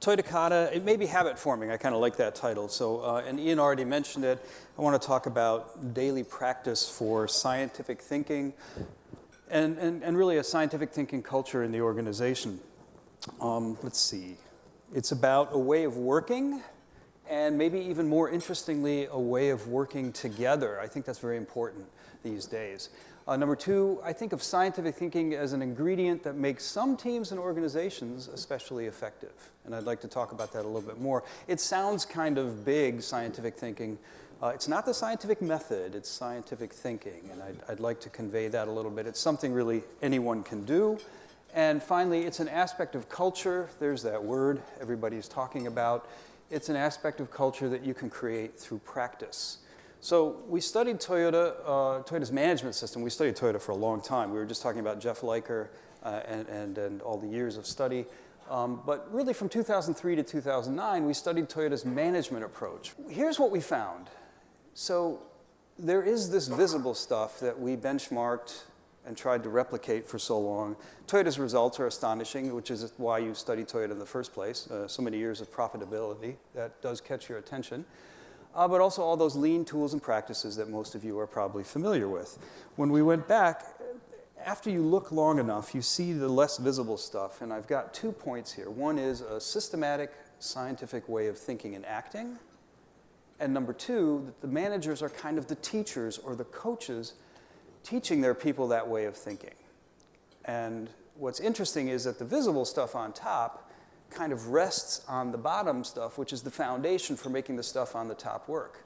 Toyota Kata, it may be habit forming. I kind of like that title. So, and Ian already mentioned it. I want to talk about daily practice for scientific thinking and really a scientific thinking culture in the organization. Let's see. It's about a way of working and maybe even more interestingly, a way of working together. I think that's very important these days. Number two, I think of scientific thinking as an ingredient that makes some teams and organizations especially effective. And I'd like to talk about that a little bit more. It sounds kind of big, scientific thinking. It's not the scientific method, it's scientific thinking. And I'd like to convey that a little bit. It's something really anyone can do. And finally, it's an aspect of culture. There's that word everybody's talking about. It's an aspect of culture that you can create through practice. So we studied Toyota's management system. We studied Toyota for a long time. We were just talking about Jeff Leiker and all the years of study. But really from 2003 to 2009, we studied Toyota's management approach. Here's what we found. So there is this visible stuff that we benchmarked and tried to replicate for so long. Toyota's results are astonishing, which is why you study Toyota in the first place. So many years of profitability, that does catch your attention. But also all those lean tools and practices that most of you are probably familiar with. When we went back, after you look long enough, you see the less visible stuff, and I've got 2 points here. One is a systematic, scientific way of thinking and acting, and number two, that the managers are kind of the teachers or the coaches teaching their people that way of thinking. And what's interesting is that the visible stuff on top kind of rests on the bottom stuff, which is the foundation for making the stuff on the top work.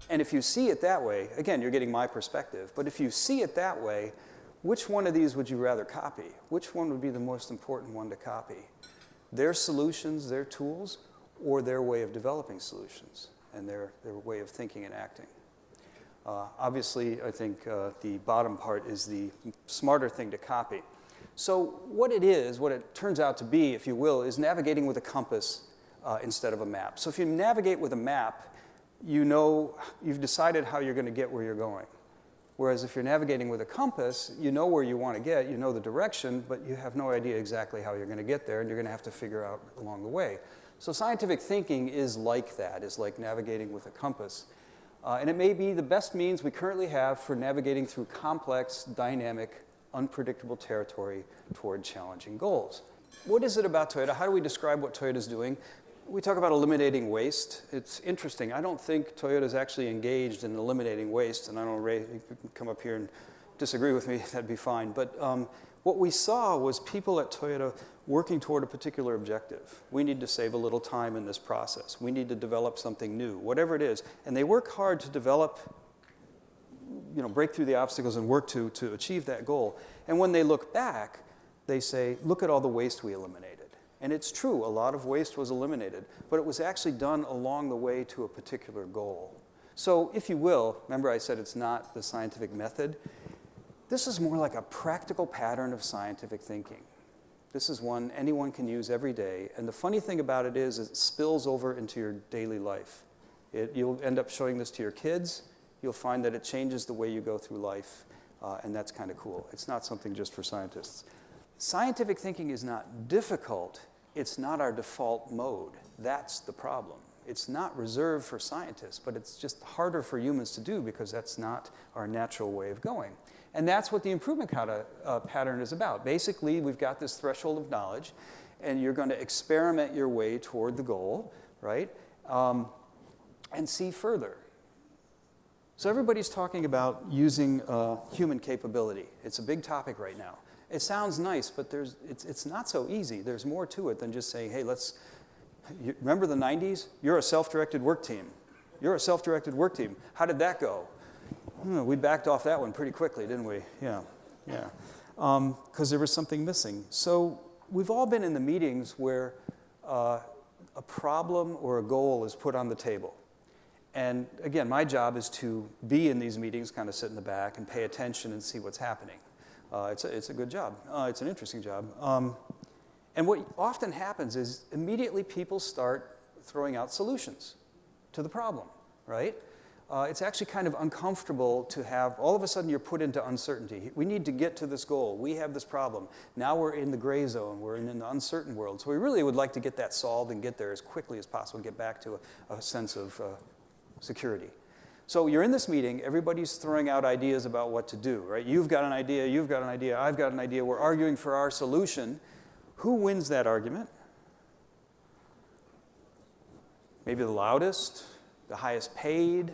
And if you see it that way, again, you're getting my perspective, but if you see it that way, which one of these would you rather copy? Which one would be the most important one to copy? Their solutions, their tools, or their way of developing solutions and their way of thinking and acting? Obviously, I think the bottom part is the smarter thing to copy. So what it turns out to be, if you will, is navigating with a compass instead of a map. So if you navigate with a map, you know, you've decided how you're going to get where you're going. Whereas if you're navigating with a compass, you know where you want to get, you know the direction, but you have no idea exactly how you're going to get there, and you're going to have to figure out along the way. So scientific thinking is like that, is like navigating with a compass. And it may be the best means we currently have for navigating through complex, dynamic, unpredictable territory toward challenging goals. What is it about Toyota? How do we describe what Toyota's doing? We talk about eliminating waste. It's interesting. I don't think Toyota's actually engaged in eliminating waste, and I don't know, Ray, you can come up here and disagree with me, that'd be fine. But what we saw was people at Toyota working toward a particular objective. We need to save a little time in this process. We need to develop something new, whatever it is. And they work hard to develop, break through the obstacles and work to achieve that goal. And when they look back, they say, look at all the waste we eliminated. And it's true, a lot of waste was eliminated, but it was actually done along the way to a particular goal. So if you will, remember I said it's not the scientific method. This is more like a practical pattern of scientific thinking. This is one anyone can use every day. And the funny thing about it is it spills over into your daily life. You'll end up showing this to your kids. You'll find that it changes the way you go through life, and that's kind of cool. It's not something just for scientists. Scientific thinking is not difficult. It's not our default mode. That's the problem. It's not reserved for scientists, but it's just harder for humans to do because that's not our natural way of going. And that's what the Improvement Kata pattern is about. Basically, we've got this threshold of knowledge, and you're going to experiment your way toward the goal, right? And see further. So everybody's talking about using human capability. It's a big topic right now. It sounds nice, but it's not so easy. There's more to it than just saying, hey, remember the 90s? You're a self-directed work team. You're a self-directed work team. How did that go? We backed off that one pretty quickly, didn't we? Yeah. Because there was something missing. So we've all been in the meetings where a problem or a goal is put on the table. And again, my job is to be in these meetings, kind of sit in the back and pay attention and see what's happening. It's a good job. It's an interesting job. And what often happens is immediately people start throwing out solutions to the problem, right? it's actually kind of uncomfortable to have, all of a sudden you're put into uncertainty. We need to get to this goal. We have this problem. Now we're in the gray zone. We're in the uncertain world. So we really would like to get that solved and get there as quickly as possible and get back to a sense of security. So you're in this meeting. Everybody's throwing out ideas about what to do, right? You've got an idea. You've got an idea. I've got an idea. We're arguing for our solution. Who wins that argument? Maybe the loudest, the highest paid,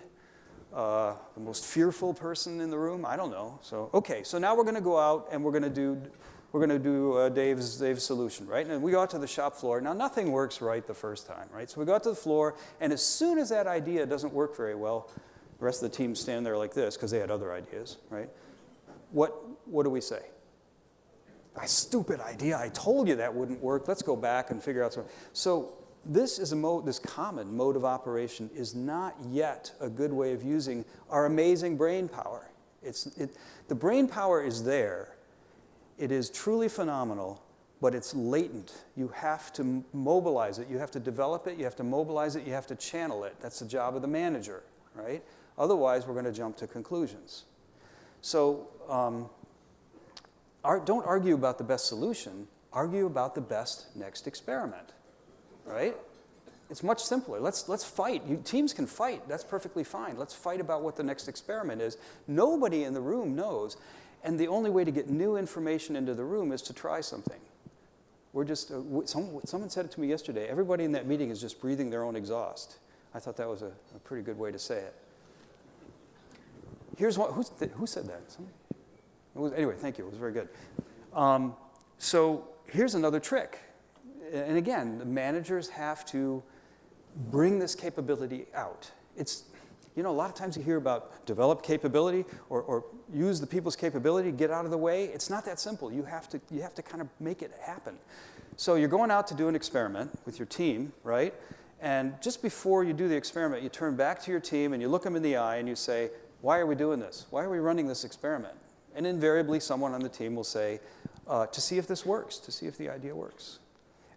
the most fearful person in the room. I don't know. So okay. So now we're going to go out and we're going to do Dave's solution, right? And we go out to the shop floor. Now nothing works right the first time, right? So we go out to the floor, and as soon as that idea doesn't work very well, the rest of the team stand there like this because they had other ideas, right? What do we say? My stupid idea. I told you that wouldn't work. Let's go back and figure out something. So this is this common mode of operation is not yet a good way of using our amazing brain power. The brain power is there. It is truly phenomenal, but it's latent. You have to mobilize it. You have to develop it. You have to mobilize it. You have to channel it. That's the job of the manager, right? Otherwise, we're going to jump to conclusions. So don't argue about the best solution. Argue about the best next experiment, right? It's much simpler. Let's fight. Teams can fight. That's perfectly fine. Let's fight about what the next experiment is. Nobody in the room knows, and the only way to get new information into the room is to try something. We're just, someone said it to me yesterday, everybody in that meeting is just breathing their own exhaust. I thought that was a pretty good way to say it. Here's one, who said that? Anyway, thank you, it was very good. So here's another trick. And again, the managers have to bring this capability out. It's, a lot of times you hear about develop capability or use the people's capability, get out of the way. It's not that simple. You have to kind of make it happen. So you're going out to do an experiment with your team, right? And just before you do the experiment, you turn back to your team and you look them in the eye and you say, why are we doing this? Why are we running this experiment? And invariably, someone on the team will say, to see if this works, to see if the idea works.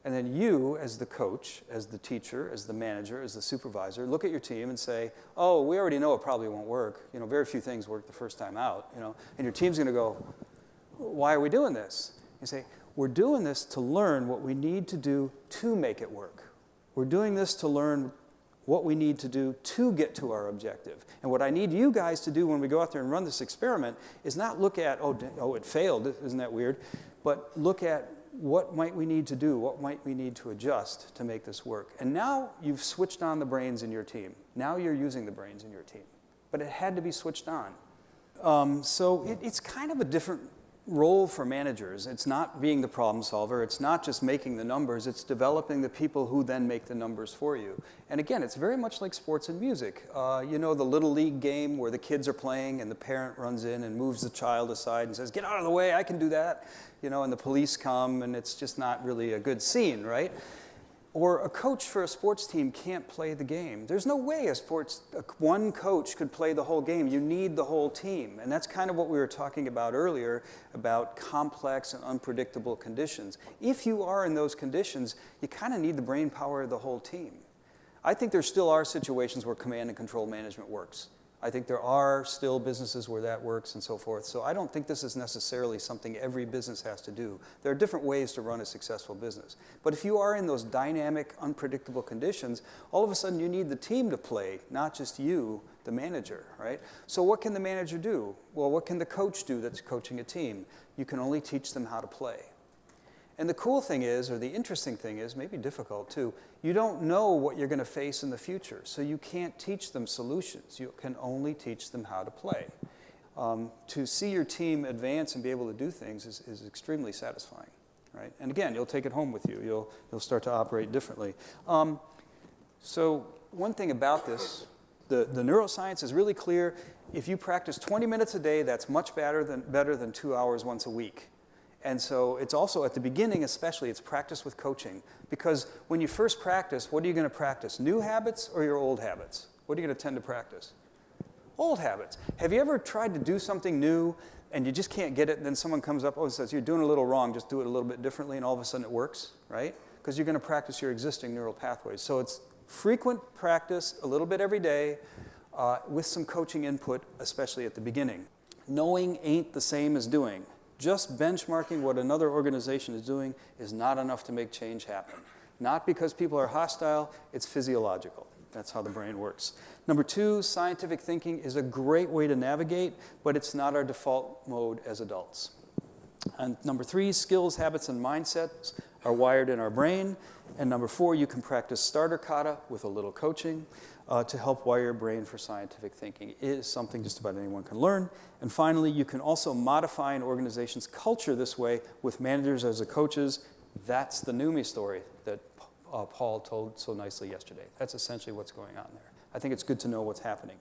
And then you, as the coach, as the teacher, as the manager, as the supervisor, look at your team and say, oh, we already know it probably won't work. Very few things work the first time out. And your team's going to go, why are we doing this? You say, we're doing this to learn what we need to do to make it work. We're doing this to learn what we need to do to get to our objective. And what I need you guys to do when we go out there and run this experiment is not look at, oh, it failed, isn't that weird? But look at what might we need to do, what might we need to adjust to make this work. And now you've switched on the brains in your team. Now you're using the brains in your team. But it had to be switched on. So it's kind of a different role for managers. It's not being the problem solver. It's not just making the numbers. It's developing the people who then make the numbers for you. And again, it's very much like sports and music. The little league game where the kids are playing and the parent runs in and moves the child aside and says, get out of the way, I can do that. And the police come and it's just not really a good scene, right? Or a coach for a sports team can't play the game. There's no way one coach could play the whole game. You need the whole team. And that's kind of what we were talking about earlier about complex and unpredictable conditions. If you are in those conditions, you kind of need the brain power of the whole team. I think there still are situations where command and control management works. I think there are still businesses where that works and so forth. So I don't think this is necessarily something every business has to do. There are different ways to run a successful business. But if you are in those dynamic, unpredictable conditions, all of a sudden you need the team to play, not just you, the manager, right? So what can the manager do? Well, what can the coach do that's coaching a team? You can only teach them how to play. And the cool thing is, or the interesting thing is, maybe difficult too, you don't know what you're going to face in the future, so you can't teach them solutions. You can only teach them how to play. To see your team advance and be able to do things is extremely satisfying, right? And again, you'll take it home with you. You'll start to operate differently. So one thing about this, the neuroscience is really clear. If you practice 20 minutes a day, that's much better than 2 hours once a week. And so it's also, at the beginning especially, it's practice with coaching. Because when you first practice, what are you going to practice? New habits or your old habits? What are you going to tend to practice? Old habits. Have you ever tried to do something new and you just can't get it, and then someone comes up, and says, you're doing it a little wrong, just do it a little bit differently, and all of a sudden it works, right? Because you're going to practice your existing neural pathways. So it's frequent practice, a little bit every day, with some coaching input, especially at the beginning. Knowing ain't the same as doing. Just benchmarking what another organization is doing is not enough to make change happen. Not because people are hostile, it's physiological. That's how the brain works. Number 2, scientific thinking is a great way to navigate, but it's not our default mode as adults. And number 3, skills, habits, and mindsets are wired in our brain. And number 4, you can practice starter kata with a little coaching to help wire your brain for scientific thinking. It is something just about anyone can learn. And finally, you can also modify an organization's culture this way with managers as the coaches. That's the Numi story that Paul told so nicely yesterday. That's essentially what's going on there. I think it's good to know what's happening.